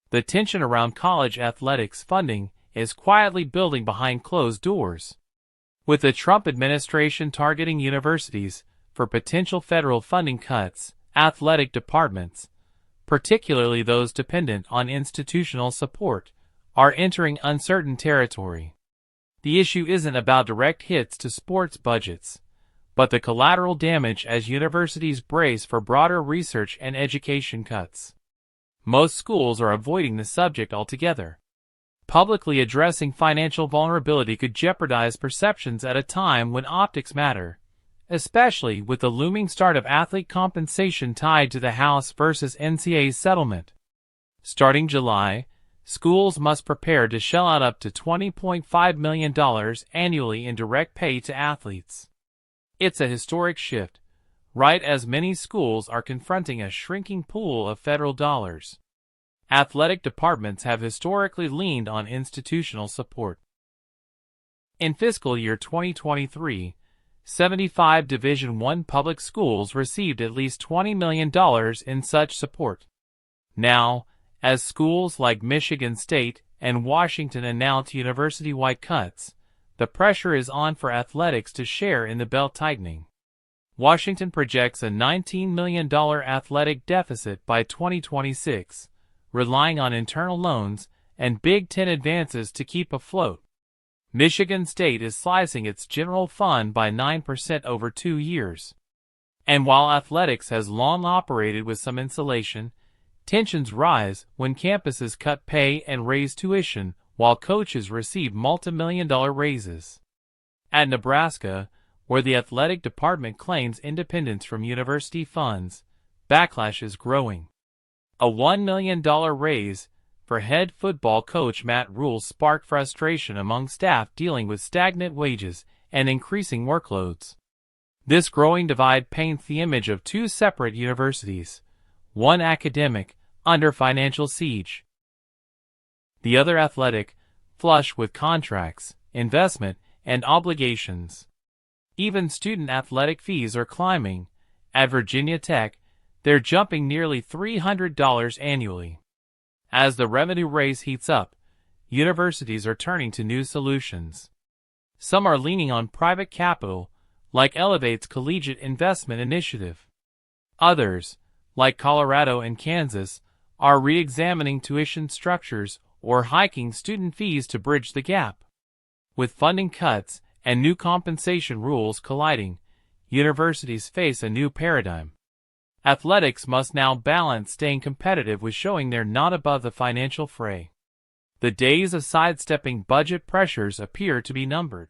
The tension around college athletics funding is quietly building behind closed doors. With the Trump administration targeting universities for potential federal funding cuts, athletic departments, particularly those dependent on institutional support, are entering uncertain territory. The issue isn't about direct hits to sports budgets, but the collateral damage as universities brace for broader research and education cuts. Most schools are avoiding the subject altogether. Publicly addressing financial vulnerability could jeopardize perceptions at a time when optics matter, especially with the looming start of athlete compensation tied to the House versus NCAA settlement. Starting July, schools must prepare to shell out up to $20.5 million annually in direct pay to athletes. It's a historic shift, right as many schools are confronting a shrinking pool of federal dollars. Athletic departments have historically leaned on institutional support. In fiscal year 2023, 75 Division I public schools received at least $20 million in such support. Now, as schools like Michigan State and Washington announce university-wide cuts, the pressure is on for athletics to share in the belt-tightening. Washington projects a $19 million athletic deficit by 2026, relying on internal loans and Big Ten advances to keep afloat. Michigan State is slicing its general fund by 9% over 2 years. And while athletics has long operated with some insulation, tensions rise when campuses cut pay and raise tuition while coaches receive multi-million-dollar raises. At Nebraska, where the athletic department claims independence from university funds, backlash is growing. A $1 million raise for head football coach Matt Rule sparked frustration among staff dealing with stagnant wages and increasing workloads. This growing divide paints the image of two separate universities, one academic, under financial siege, the other athletic, flush with contracts, investment, and obligations. Even student athletic fees are climbing. At Virginia Tech, they're jumping nearly $300 annually. As the revenue race heats up, universities are turning to new solutions. Some are leaning on private capital, like Elevate's Collegiate Investment Initiative. Others, like Colorado and Kansas, are re-examining tuition structures or hiking student fees to bridge the gap. With funding cuts and new compensation rules colliding, universities face a new paradigm. Athletics must now balance staying competitive with showing they're not above the financial fray. The days of sidestepping budget pressures appear to be numbered.